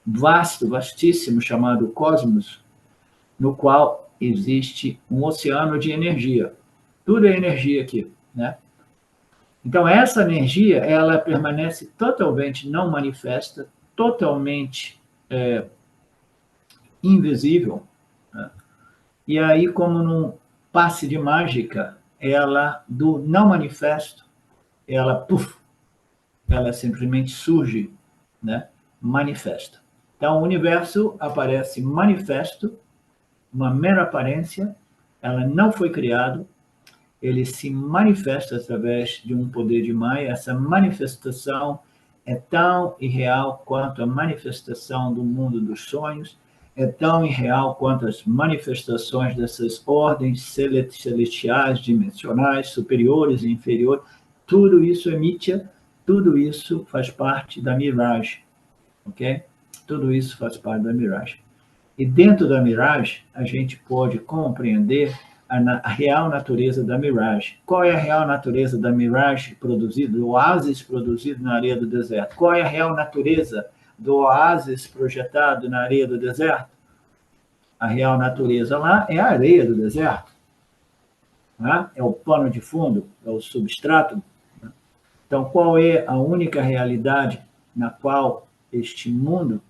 vasto, vastíssimo, chamado cosmos, no qual existe um oceano de energia. Tudo é energia aqui, né? Então, essa energia, ela permanece totalmente não manifesta, totalmente invisível, né? E aí, como num passe de mágica, ela, do não manifesto, ela simplesmente surge, né? Manifesta. Então, o universo aparece manifesto, uma mera aparência, ela não foi criado, ele se manifesta através de um poder de Maya. Essa manifestação é tão irreal quanto a manifestação do mundo dos sonhos, é tão irreal quanto as manifestações dessas ordens celestiais, dimensionais, superiores e inferiores. Tudo isso é Mithya, tudo isso faz parte da Mirage, ok? Tudo isso faz parte da Mirage. E dentro da Mirage, a gente pode compreender a real natureza da Mirage. Qual é a real natureza da Mirage produzida, do oásis produzido na areia do deserto? Qual é a real natureza do oásis projetado na areia do deserto? A real natureza lá é a areia do deserto. Né? É o pano de fundo, é o substrato. Então, qual é a única realidade na qual este mundo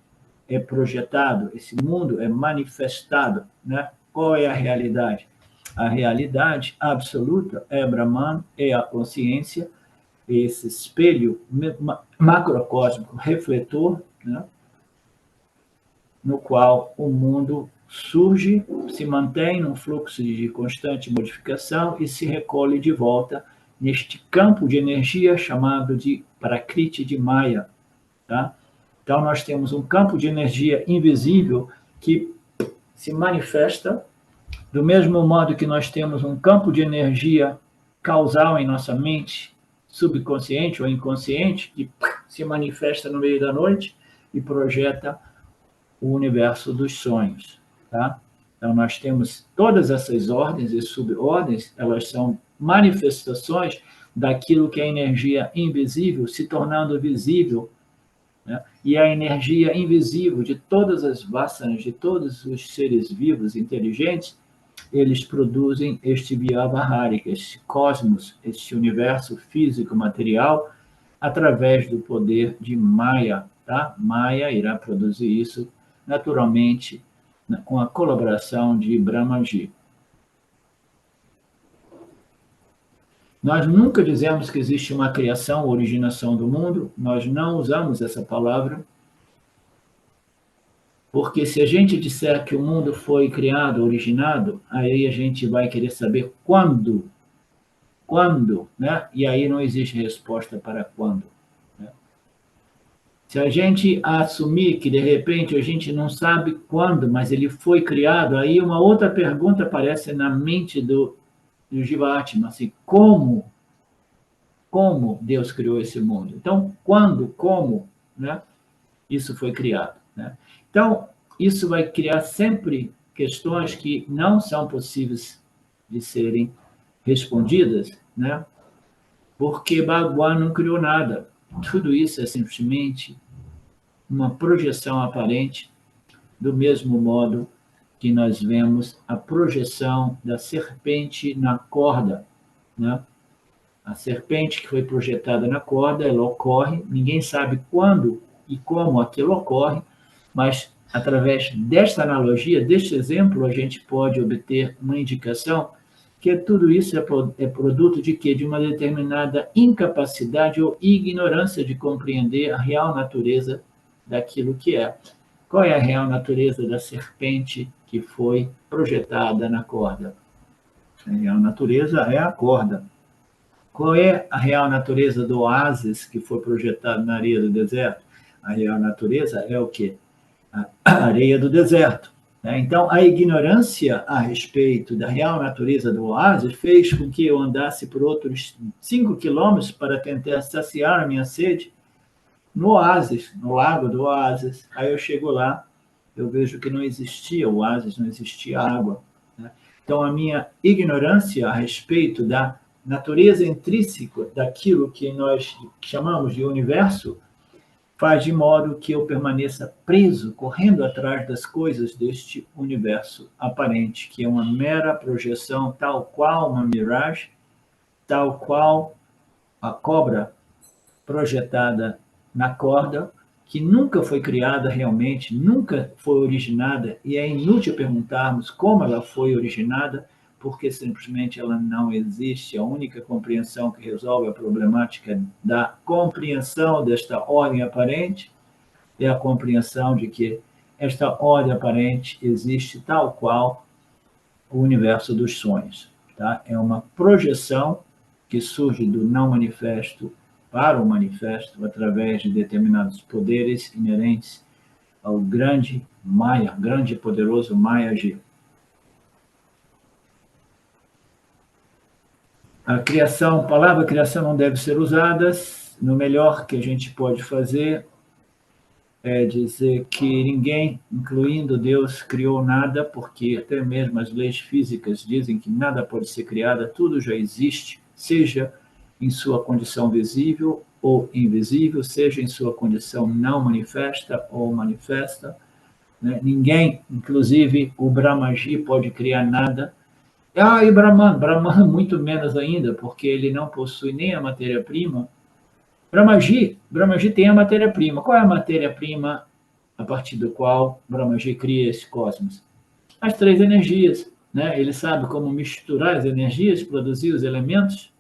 é projetado, esse mundo é manifestado, né? Qual é a realidade? A realidade absoluta é Brahman, é a consciência, esse espelho macrocósmico refletor, né? No qual o mundo surge, se mantém num fluxo de constante modificação e se recolhe de volta neste campo de energia chamado de Prakriti de Maya, tá? Então, nós temos um campo de energia invisível que se manifesta do mesmo modo que nós temos um campo de energia causal em nossa mente, subconsciente ou inconsciente, que se manifesta no meio da noite e projeta o universo dos sonhos. Tá? Então, nós temos todas essas ordens e subordens, elas são manifestações daquilo que é energia invisível se tornando visível, né? E a energia invisível de todas as vasanas, de todos os seres vivos inteligentes, eles produzem este Vyavaharika, este cosmos, este universo físico material, através do poder de Maya. Tá? Maya irá produzir isso naturalmente com a colaboração de Brahmaji. Nós nunca dizemos que existe uma criação, originação do mundo, nós não usamos essa palavra, porque se a gente disser que o mundo foi criado, originado, aí a gente vai querer saber quando, né? E aí não existe resposta para quando. Né? Se a gente assumir que, de repente, a gente não sabe quando, mas ele foi criado, aí uma outra pergunta aparece na mente do do Jivatma, assim, como Deus criou esse mundo. Então, quando, como, né, isso foi criado, né? Então, isso vai criar sempre questões que não são possíveis de serem respondidas, né? Porque Bhagwan não criou nada. Tudo isso é simplesmente uma projeção aparente, do mesmo modo que nós vemos a projeção da serpente na corda, né? A serpente que foi projetada na corda, ela ocorre, ninguém sabe quando e como aquilo ocorre, mas através desta analogia, deste exemplo, a gente pode obter uma indicação que tudo isso é produto de quê? De uma determinada incapacidade ou ignorância de compreender a real natureza daquilo que é. Qual é a real natureza da serpente que foi projetada na corda? A real natureza é a corda. Qual é a real natureza do oásis que foi projetado na areia do deserto? A real natureza é o quê? A areia do deserto. Então, a ignorância a respeito da real natureza do oásis fez com que eu andasse por outros 5 quilômetros para tentar saciar a minha sede no oásis, no lago do oásis. Aí eu chego lá, eu vejo que não existia oásis, não existia água. Então, a minha ignorância a respeito da natureza intrínseca daquilo que nós chamamos de universo faz de modo que eu permaneça preso, correndo atrás das coisas deste universo aparente, que é uma mera projeção, tal qual uma miragem, tal qual a cobra projetada na corda, que nunca foi criada realmente, nunca foi originada, e é inútil perguntarmos como ela foi originada, porque simplesmente ela não existe. A única compreensão que resolve a problemática da compreensão desta ordem aparente é a compreensão de que esta ordem aparente existe tal qual o universo dos sonhos. Tá? É uma projeção que surge do não manifesto para o manifesto através de determinados poderes inerentes ao grande Maya, grande e poderoso Maya-ji. A palavra criação não deve ser usada. No melhor que a gente pode fazer é dizer que ninguém, incluindo Deus, criou nada, porque até mesmo as leis físicas dizem que nada pode ser criado, tudo já existe, seja em sua condição visível ou invisível, seja em sua condição não manifesta ou manifesta. Né? Ninguém, inclusive o Brahmaji, pode criar nada. E Brahman muito menos ainda, porque ele não possui nem a matéria-prima. Brahmaji tem a matéria-prima. Qual é a matéria-prima a partir do qual Brahmaji cria esse cosmos? As 3 energias. Né? Ele sabe como misturar as energias, produzir os elementos,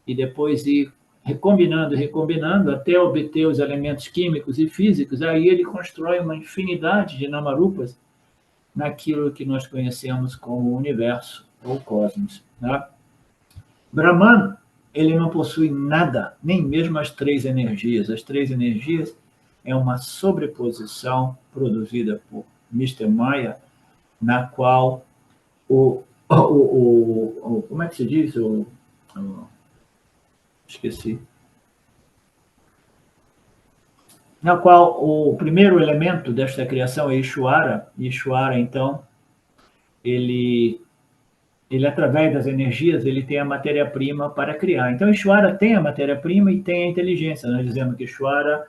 e depois ir recombinando, até obter os elementos químicos e físicos. Aí ele constrói uma infinidade de namarupas naquilo que nós conhecemos como universo ou cosmos. Né? Brahman, ele não possui nada, nem mesmo as 3 energias. As 3 energias é uma sobreposição produzida por Mr. Maya, na qual como é que se diz? Esqueci. Na qual o primeiro elemento desta criação é Ishvara. Ishvara, então, ele através das energias, ele tem a matéria-prima para criar. Então, Ishvara tem a matéria-prima e tem a inteligência. Nós dizemos que Ishvara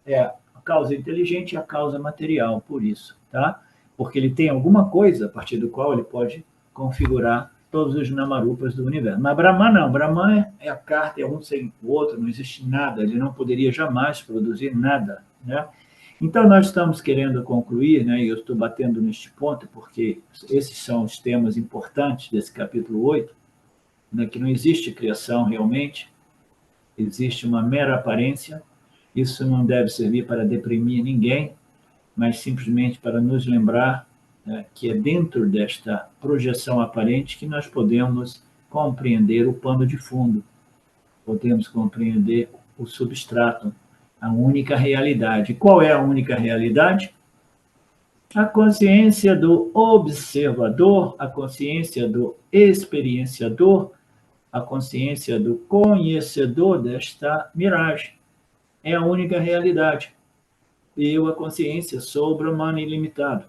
é a causa inteligente e a causa material, por isso, tá? Porque ele tem alguma coisa a partir do qual ele pode configurar todos os namarupas do universo. Mas Brahman não. Brahman é a carta, é um sem o outro, não existe nada. Ele não poderia jamais produzir nada, né? Então, nós estamos querendo concluir, né, e eu estou batendo neste ponto, porque esses são os temas importantes desse capítulo 8, né, que não existe criação realmente, existe uma mera aparência. Isso não deve servir para deprimir ninguém, mas simplesmente para nos lembrar, né, que é dentro desta projeção aparente que nós podemos compreender o pano de fundo, podemos compreender o substrato, a única realidade. Qual é a única realidade? A consciência do observador, a consciência do experienciador, a consciência do conhecedor desta miragem. É a única realidade. Eu, a consciência, sou o Brahman ilimitado.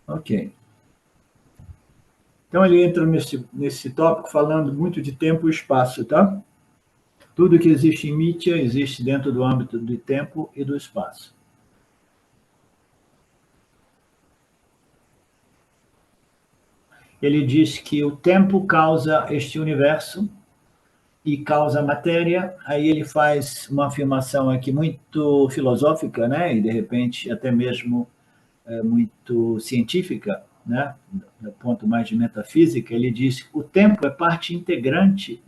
Ok. Então, ele entra nesse tópico falando muito de tempo e espaço, tá? Tudo que existe em Mithya existe dentro do âmbito do tempo e do espaço. Ele diz que o tempo causa este universo e causa matéria. Aí ele faz uma afirmação aqui muito filosófica, né? E, de repente, até mesmo muito científica, né? Do ponto mais de metafísica. Ele diz que o tempo é parte integrante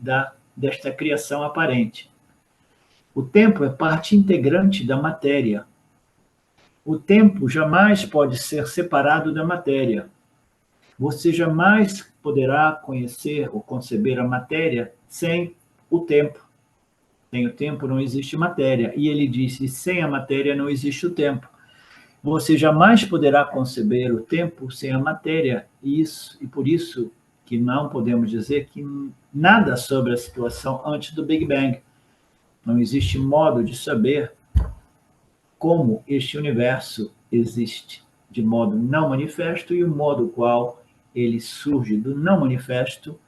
desta criação aparente. O tempo é parte integrante da matéria. O tempo jamais pode ser separado da matéria. Você jamais poderá conhecer ou conceber a matéria sem o tempo. Sem o tempo não existe matéria. E ele disse, sem a matéria não existe o tempo. Você jamais poderá conceber o tempo sem a matéria. E por isso que não podemos dizer que nada sobre a situação antes do Big Bang. Não existe modo de saber como este universo existe de modo não manifesto e o modo qual ele surge do não manifesto,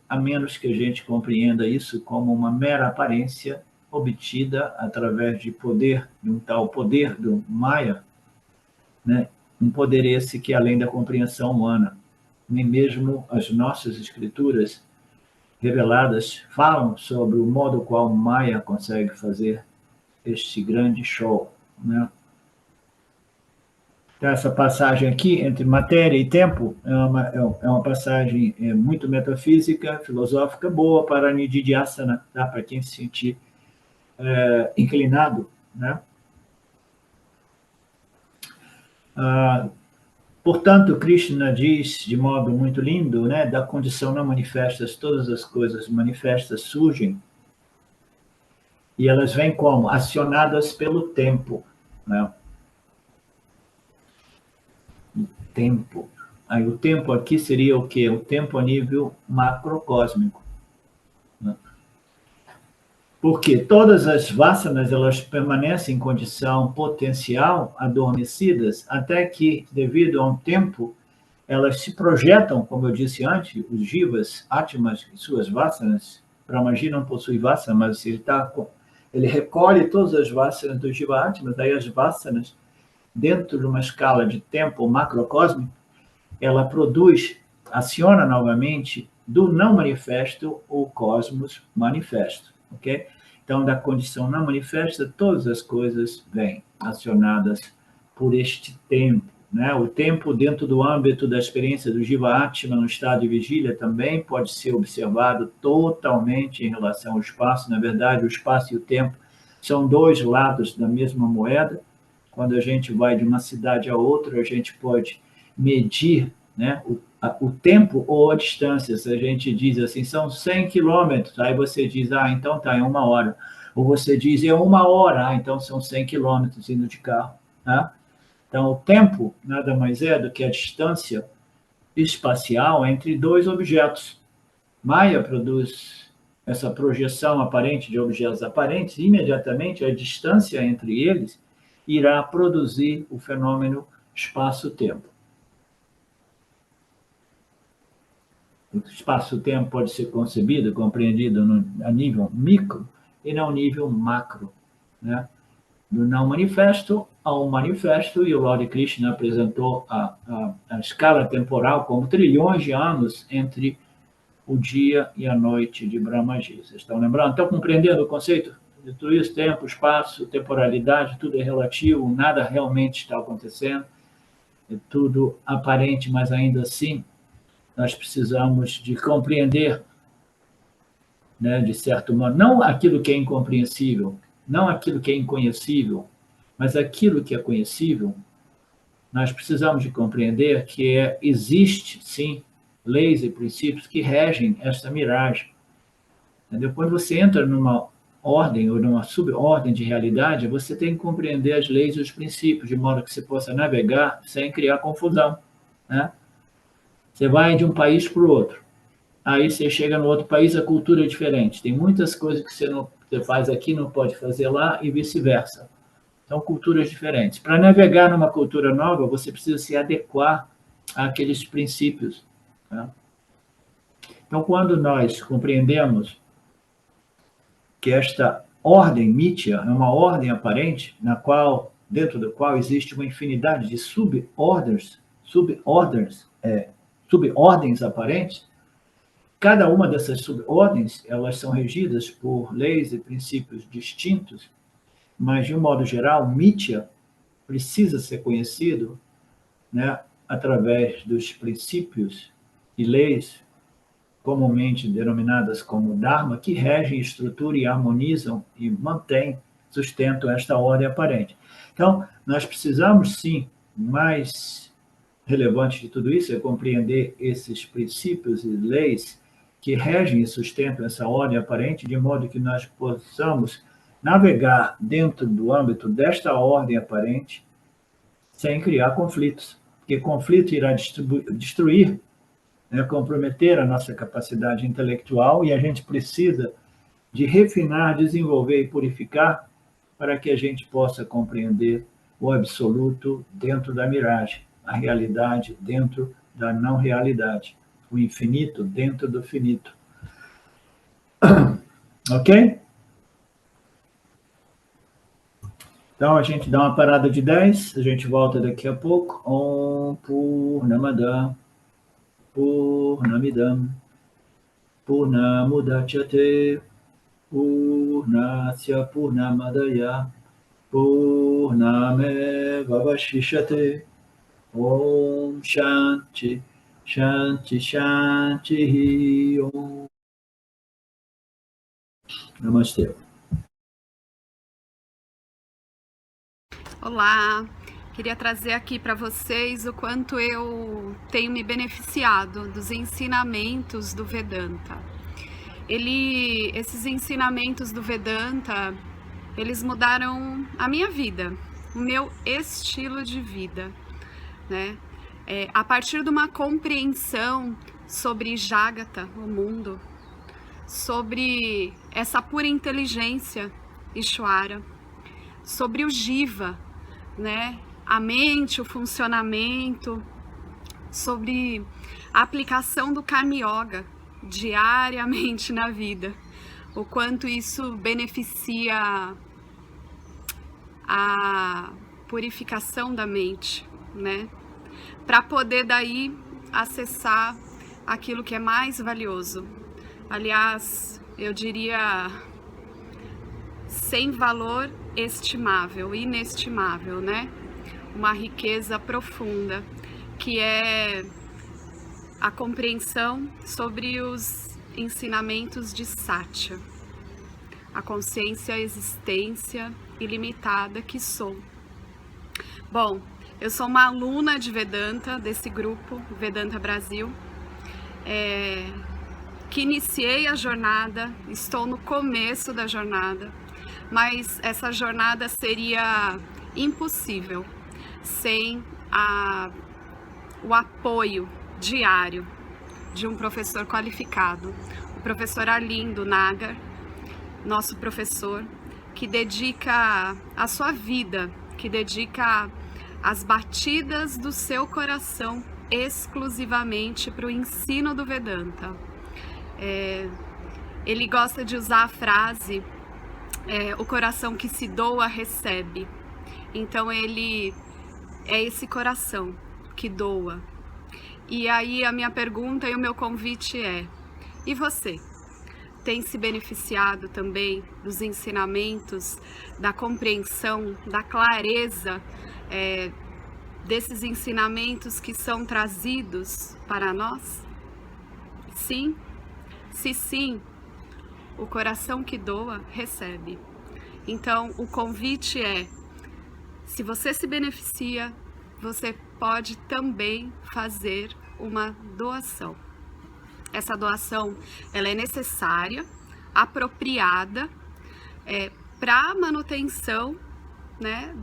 a menos que a gente compreenda isso como uma mera aparência obtida através de um tal poder do Maya, né? Um poder esse que é além da compreensão humana. Nem mesmo as nossas escrituras reveladas falam sobre o modo qual Maya consegue fazer este grande show, né? Então, essa passagem aqui entre matéria e tempo é uma passagem muito metafísica, filosófica, boa para Nididhyasana, tá? Para quem se sentir inclinado, né? Portanto, Krishna diz de modo muito lindo, né? Da condição não manifestas, todas as coisas manifestas surgem e elas vêm como? Acionadas pelo tempo, né? Tempo. Aí o tempo aqui seria o quê? O tempo a nível macrocósmico, né? Porque todas as vasanas, elas permanecem em condição potencial, adormecidas, até que, devido a um tempo, elas se projetam, como eu disse antes, os jivas, atmas e suas vasanas. Brahmaji não possui vasana, mas ele recolhe todas as vasanas do jiva atmas, daí as vasanas, dentro de uma escala de tempo macrocósmico, ela aciona novamente do não manifesto o cosmos manifesto, ok? Então, da condição não manifesta, todas as coisas vêm acionadas por este tempo, né? O tempo dentro do âmbito da experiência do Jiva Atma no estado de vigília também pode ser observado totalmente em relação ao espaço. Na verdade, o espaço e o tempo são dois lados da mesma moeda. Quando a gente vai de uma cidade a outra, a gente pode medir, né, o tempo ou a distância. Se a gente diz assim, são 100 quilômetros, aí você diz, então tá, é 1 hora. Ou você diz, é 1 hora, então são 100 quilômetros indo de carro, tá? Então, o tempo nada mais é do que a distância espacial entre dois objetos. Maya produz essa projeção aparente de objetos aparentes, e imediatamente a distância entre eles irá produzir o fenômeno espaço-tempo. O espaço-tempo pode ser concebido, compreendido a nível micro e não nível macro, né? Do não manifesto ao manifesto, e o Lord Krishna apresentou a escala temporal como trilhões de anos entre o dia e a noite de Brahmaji. Vocês estão lembrando? Estão compreendendo o conceito? De tudo isso, tempo, espaço, temporalidade, tudo é relativo, nada realmente está acontecendo, é tudo aparente, mas ainda assim nós precisamos de compreender, né, de certo modo, não aquilo que é incompreensível, não aquilo que é inconhecível, mas aquilo que é conhecível. Nós precisamos de compreender que existe, sim, leis e princípios que regem esta miragem. Depois você entra numa ordem ou numa subordem de realidade, você tem que compreender as leis e os princípios, de modo que você possa navegar sem criar confusão, né? Você vai de um país para o outro, aí você chega no outro país, a cultura é diferente. Tem muitas coisas que você faz aqui, não pode fazer lá, e vice-versa. São culturas diferentes. Para navegar numa cultura nova, você precisa se adequar àqueles princípios, tá? Então, quando nós compreendemos que esta ordem mítia é uma ordem aparente, dentro da qual existe uma infinidade de subordens aparentes, cada uma dessas subordens, elas são regidas por leis e princípios distintos, mas, de um modo geral, mítia precisa ser conhecido, né, através dos princípios e leis comumente denominadas como Dharma, que regem, estruturam e harmonizam e mantêm, sustentam esta ordem aparente. Então, nós precisamos, sim, mais relevante de tudo isso é compreender esses princípios e leis que regem e sustentam essa ordem aparente, de modo que nós possamos navegar dentro do âmbito desta ordem aparente sem criar conflitos, porque conflito irá destruir, né, comprometer a nossa capacidade intelectual, e a gente precisa de refinar, desenvolver e purificar para que a gente possa compreender o absoluto dentro da miragem, a realidade dentro da não realidade, o infinito dentro do finito. Ok? Então, a gente dá uma parada de 10, a gente volta daqui a pouco. Om Purnamada Purnamidam Purnamudachyate Purnasya Purnamadaya Purnameva Vashishyate. Om Shanti Shanti Shanti Om. Namastê. Olá, queria trazer aqui para vocês o quanto eu tenho me beneficiado dos ensinamentos do Vedanta. Esses ensinamentos do Vedanta, eles mudaram a minha vida, o meu estilo de vida, né? A partir de uma compreensão sobre Jagata, o mundo, sobre essa pura inteligência, Ishvara, sobre o Jiva, né? A mente, o funcionamento, sobre a aplicação do Karma Yoga diariamente na vida, o quanto isso beneficia a purificação da mente, né? Para poder daí acessar aquilo que é mais valioso. Aliás, eu diria sem valor estimável, inestimável, né? Uma riqueza profunda, que é a compreensão sobre os ensinamentos de Satya, a consciência, a existência ilimitada que sou. Bom, eu sou uma aluna de Vedanta, desse grupo, Vedanta Brasil, que iniciei a jornada, estou no começo da jornada, mas essa jornada seria impossível sem o apoio diário de um professor qualificado, o professor Arlindo Nagar, nosso professor, que dedica a sua vida, que dedica as batidas do seu coração exclusivamente para o ensino do Vedanta. Ele gosta de usar a frase o coração que se doa recebe. Então ele é esse coração que doa. E aí a minha pergunta e o meu convite e você? Tem se beneficiado também dos ensinamentos, da compreensão, da clareza desses ensinamentos que são trazidos para nós? Sim? Se sim, o coração que doa recebe. Então, o convite se você se beneficia, você pode também fazer uma doação. Essa doação, ela é necessária, apropriada para a manutenção, né,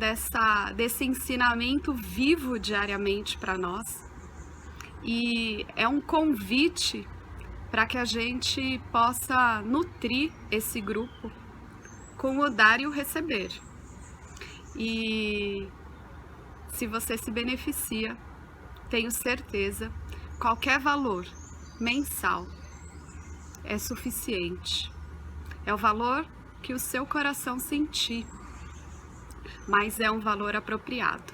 desse ensinamento vivo diariamente para nós. E é um convite para que a gente possa nutrir esse grupo com o dar e o receber. E se você se beneficia, tenho certeza, qualquer valor mensal é suficiente. É o valor que o seu coração sentir, mas é um valor apropriado.